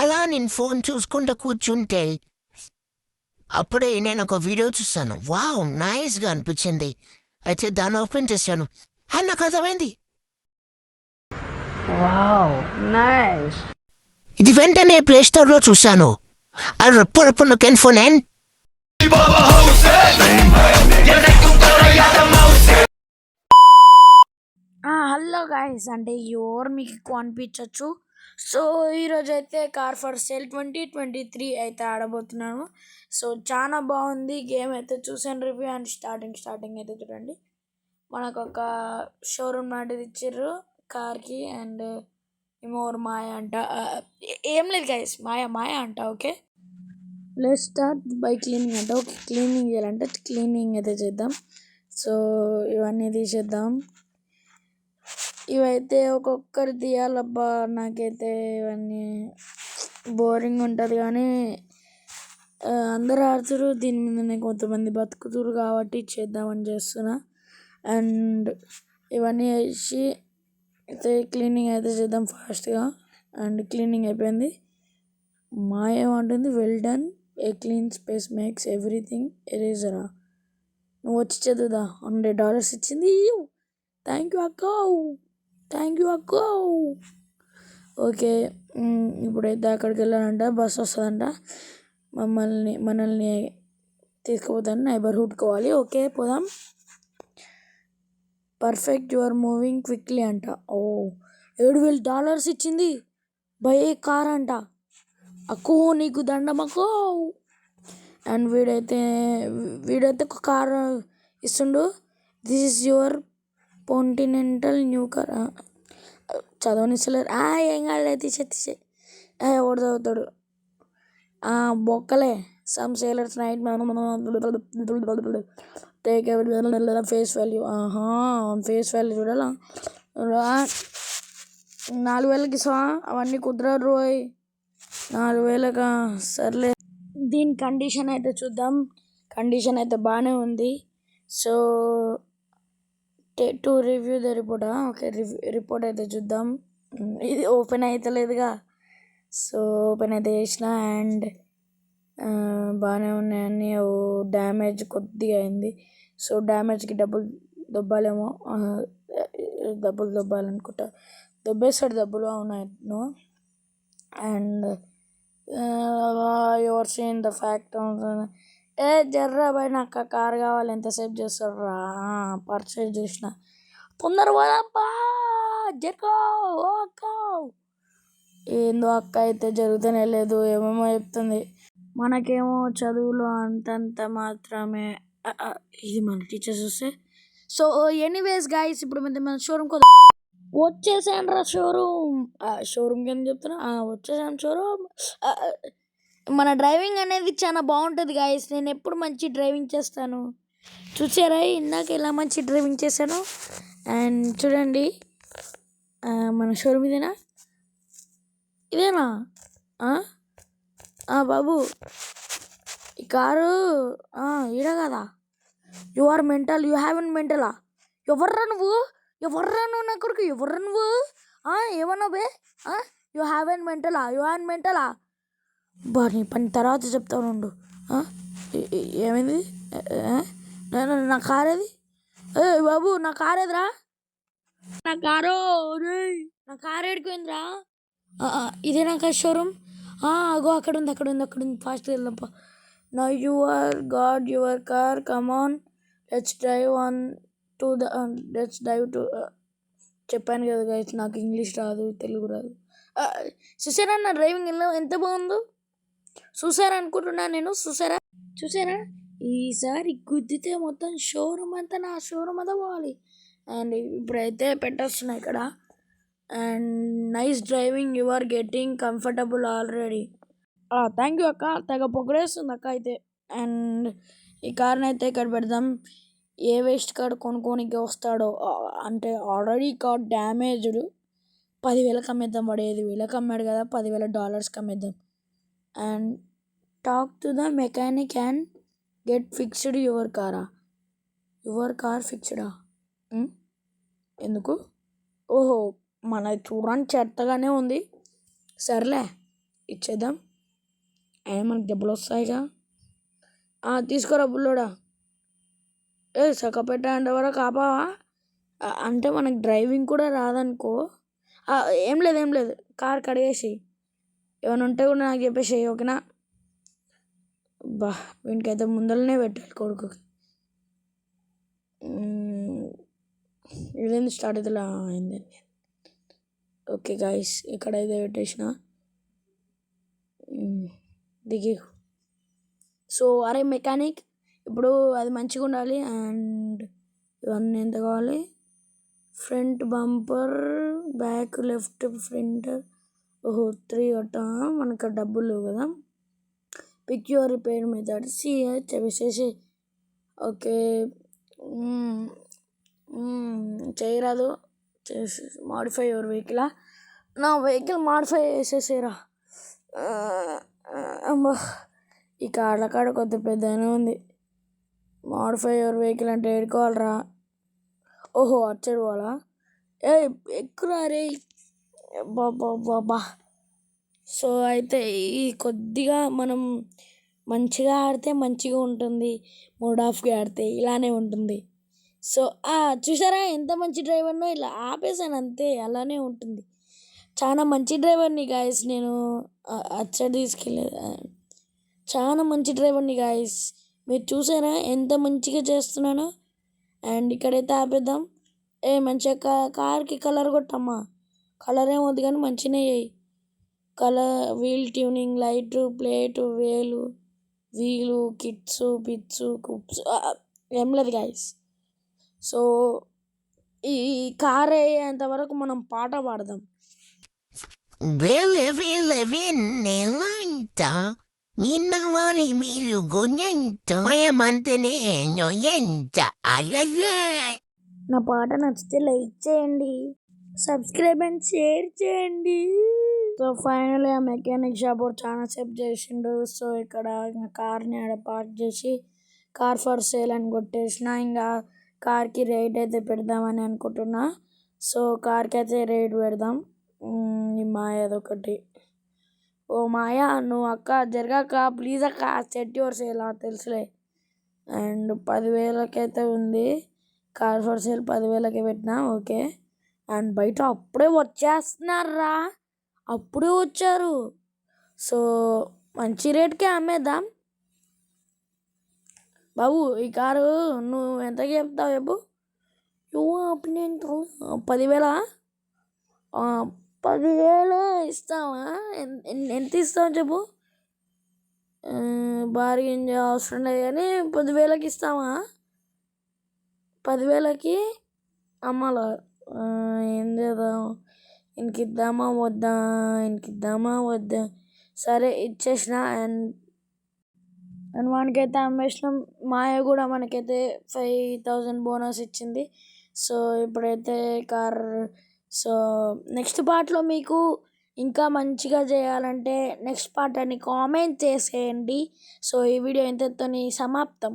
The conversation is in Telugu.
అలా నేను ఫోన్ చూసుకుంటూ కూర్చుంటే అప్పుడే నేను ఒక వీడియో చూసాను. వావ్! నైస్‌గా అనిపించింది. అయితే దాన్ని ఓపెన్ చేశాను. నాకు అర్థమైంది. Wow nice. ఇది వెంటనే ప్లే స్టోర్‌లో చూశాను. రప్పున కెన్ఫోనెన్ హలో గాయస్, అంటే ఎవరు మీకు ఎక్కువ అనిపించవచ్చు. సో ఈరోజు అయితే కార్ ఫర్ సేల్ 2023 అయితే ఆడబోతున్నాను. సో చాలా బాగుంది గేమ్ అయితే. చూసాను రివ్యూ అండ్ స్టార్టింగ్ అయితే చూడండి. మనకు ఒక షోరూమ్ లాంటిది ఇచ్చిర్రు కార్కి. అండ్ ఏమోరు మాయ అంట. ఏం లేదు గైస్, మాయ అంట. Okay, let's start by cleaning అంట. ఓకే, క్లీనింగ్ చేయాలంటే క్లీనింగ్ అయితే చేద్దాం. సో ఇవన్నీ తీసేద్దాం. ఇవైతే ఒక్కొక్కరు తీయాలబ్బా. నాకైతే ఇవన్నీ బోరింగ్ ఉంటుంది, కానీ అందరూ ఆడుతురు దీని మీదనే, కొంతమంది బతుకుతురు కాబట్టి చేద్దామని చేస్తున్నా. అండ్ ఇవన్నీ వేసి అయితే క్లీనింగ్ అయితే చేద్దాం ఫాస్ట్గా. అండ్ క్లీనింగ్ అయిపోయింది. మా ఏమంటుంది, well done, a clean space makes everything ఎరేజరా. నువ్వు వచ్చి చదువుదా, $100 ఇచ్చింది. థ్యాంక్ యూ అక్క. ఓకే, ఇప్పుడైతే అక్కడికి వెళ్ళాలంట, బస్ వస్తుందంట. మనల్ని తీసుకుపోతాను, నైబర్హుడ్ కావాలి. ఓకే పోదాం. Perfect, you are moving quickly అంట. ఓ, $7,000 ఇచ్చింది. బై కార్ అంట. అక్కో నీకు దండమక్కో. అండ్ వీడైతే ఒక కార్ ఇస్తుండు. This is your continental new car. చదవనిస్తలేరు. ఏం కాదు, తీసే ఎవడు చదువుతాడు. బొక్కలే. Some sellers night take face value. Face value చూడాలా. 4,000కి అవన్నీ కుదరరు. 4,000కా, సర్లే. దీని కండిషన్ అయితే చూద్దాం. కండిషన్ అయితే బాగానే ఉంది. సో టు రివ్యూ ద రిపోర్టా. ఓకే, రిపోర్ట్ అయితే చూద్దాం. ఇది ఓపెన్ అవుతలేదుగా. సో ఓపెన్ అయితే చేసిన. అండ్ బాగానే ఉన్నాయన్నీ. డ్యామేజ్ కొద్దిగా అయింది. సో డ్యామేజ్కి డబ్బులు దొబ్బాలేమో. డబ్బులు దొబ్బాలనుకుంటా. దొబ్బేస్తాడు డబ్బులు. అవును. And you're seen the fact. జర్రా బాయ్, నాకు ఆ కార్ కావాలి. ఎంతసేపు చేస్తాడు రా. పర్చేజ్ చేసిన. తొందర పోదాంపా. జర్కో ఓ అక్క. ఏందో అక్క అయితే జరుగుతూనే లేదు, ఏమేమో చెప్తుంది. మనకేమో చదువులో అంతంత మాత్రమే. ఇది మన టీచర్స్ వస్తే. సో ఎనీవేస్ గాయస్, ఇప్పుడు మన షోరూమ్కి వచ్చేసాను రా. షోరూమ్కి ఏం చెప్తున్నా, వచ్చేసాను షోరూమ్. మన డ్రైవింగ్ అనేది చాలా బాగుంటుంది గాయస్. నేను ఎప్పుడు మంచి డ్రైవింగ్ చేస్తాను. చూసారా ఇందాక ఎలా మంచి డ్రైవింగ్ చేశాను. అండ్ చూడండి, మన షోరూమ్ ఇదేనా బాబు. ఈ కారు ఈడ కదా. You are mental, you have an మెంటలా. ఎవర్రా నువ్వు నా కొడుకు, ఎవర్రా నువ్వు. ఏమన్నా బే. You have an మెంటలా. నీ పని తర్వాత చెప్తాను ఉండు. ఏమైంది. నా కార్ ఏది. బాబు నా కార్ ఏదిరా. నా కారు ఏడిపోయిందిరా. ఇదే నా కార్ షోరూమ్. అగో అక్కడ ఉంది. ఫాస్ట్గా వెళ్దాంపా. Now your god your car, come on, let's drive to చెప్పాను కదా గైస్, నాకు ఇంగ్లీష్ రాదు, తెలుగు రాదు. చూసారా నా డ్రైవింగ్ ఎంత బాగుందో. చూసారా అనుకుంటున్నా నేను. చూసారా ఈసారి గుద్దితే మొత్తం షోరూమ్ అంతా నా షోరూమ్ అంతా పోవాలి. అండ్ ఇప్పుడైతే పెట్టేస్తున్నా ఇక్కడ. And nice driving, you are getting comfortable already. Thank you అక్క, తెగ పొగడేస్తుంది అక్క అయితే. అండ్ ఈ కార్ని అయితే ఇక్కడ పెడదాం. ఏ వేస్ట్ కార్డ్ కొనుక్కోనికి వస్తాడో, అంటే ఆల్రెడీ కార్ డ్యామేజ్డ్. 10,000కి అమ్మేద్దాం. వాడు 5,000కి అమ్మాడు కదా, $10,000 అమ్మేద్దాం. And talk to the mechanic and get fixed your car ఫిక్స్డా. ఎందుకు. ఓహో, మన చూడడానికి చెత్తగానే ఉంది. సర్లే, ఇచ్చేద్దాం. అయినా మనకి డబ్బులు వస్తాయిగా. తీసుకోరా బుల్లోడా. సక్కపెట్ట అంటే వరకు ఆపావా? అంటే మనకి డ్రైవింగ్ కూడా రాదనుకో. ఏం లేదు కార్ కడిగేసి ఏమైనా ఉంటే కూడా నాకు చెప్పేసి ఓకేనా. వీనికైతే ముందరనే పెట్టాలి కొడుకుకి. ఇదేంది స్టార్ట్ అయితే అయింది. ఓకే గాయస్, ఇక్కడైతే పెట్టేసిన దిగి. సో అరే మెకానిక్, ఇప్పుడు అది మంచిగా ఉండాలి. అండ్ ఇవన్నీ ఎంత కావాలి? Front bumper, back left front, 3 అట్ట. మనకు డబ్బులు లేవు కదా. పిక్ యువర్ రిపేర్ మెథడ్ చెప్పేసి. ఓకే, చేయరాదు. Modify your vehicle. నా వెహికల్ మాడిఫై చేసేసేరా. అమ్మా, ఈ కార్ల కాడ కొద్ది పెద్దగానే ఉంది. మాడిఫై యువర్ వెహికల్ అంటే ఏడుకోవాలరా. అచ్చాడు పోవాలా? ఎక్కురా రే. బాబా. సో అయితే ఈ కొద్దిగా మనం మంచిగా ఆడితే మంచిగా ఉంటుంది, మూడ్ ఆఫ్గా ఆడితే ఇలానే ఉంటుంది. సో చూసారా ఎంత మంచి డ్రైవర్నో, ఇలా ఆపేసాను అంతే, అలానే ఉంటుంది. చాలా మంచి డ్రైవర్ని గాయస్ నేను. అచ్చడి తీసుకెళ్ళేది. చాలా మంచి డ్రైవర్ని గాయస్. మీరు చూసారా ఎంత మంచిగా చేస్తున్నానో. అండ్ ఇక్కడైతే ఆపేద్దాం. మంచిగా కార్కి కలర్ కొట్టమ్మా. కలర్ ఏమొద్దు కానీ మంచిగానే చేయి. Colour, wheel tuning, light, plate, wheel, kits, pits, కుప్స్ ఏం లేదు గాయస్. సో ఈ కార్ అయ్యేంత వరకు మనం పాట పాడదాం. నేలంట నిన్నవారి మీరు గొంత మయమంతనే ఎంత అయ్యే. నా పాట నచ్చితే లైక్ చేయండి, సబ్స్క్రైబ్ అండ్ షేర్ చేయండి. సో ఫైనల్ ఆ మెకానిక్ షాప్ చాలా సేపు చేసిండు. సో ఇక్కడ కార్ని ఆడ పార్క్ చేసి కార్ ఫర్ సేల్ అని కొట్టేసిన. ఇంకా కార్కి రేట్ అయితే పెడదామని అనుకుంటున్నా. సో కార్కి అయితే రేట్ పెడదాం. ఈ మాయదొకటి. ఓ మాయా, నువ్వు అక్క జరగాక ప్లీజ్ అక్క, సెట్ యువర్ సేల్ తెలుసులే. అండ్ 10,000కి అయితే ఉంది కార్ ఫర్ సేల్. 10,000కి పెట్టినా. ఓకే. అండ్ బయట అప్పుడే వచ్చేస్తున్నారా, అప్పుడే వచ్చారు. సో మంచి రేట్కే అమ్మేద్దాం. బాబు ఈ కారు నువ్వు ఎంతకి చెప్తావు చెప్పు. 10,000? 10,000 ఇస్తావా? ఎంత ఇస్తావు చెప్పు. బార్గెన్ అవసరం లేదు కానీ 10,000కి ఇస్తావా? 10,000కి అమ్మాలా? ఏం చేద్దాం, ఇద్దామా వద్దా? సరే ఇచ్చేసిన. అండ్ మనకైతే అమ్మేసినాం. మాయ కూడా మనకైతే 5,000 బోనస్ ఇచ్చింది. సో ఇప్పుడైతే కార్. సో నెక్స్ట్ పార్ట్లో మీకు ఇంకా మంచిగా చేయాలంటే నెక్స్ట్ పార్ట్ అని కామెంట్ చేసేయండి. సో ఈ వీడియో ఇంతటితో సమాప్తం.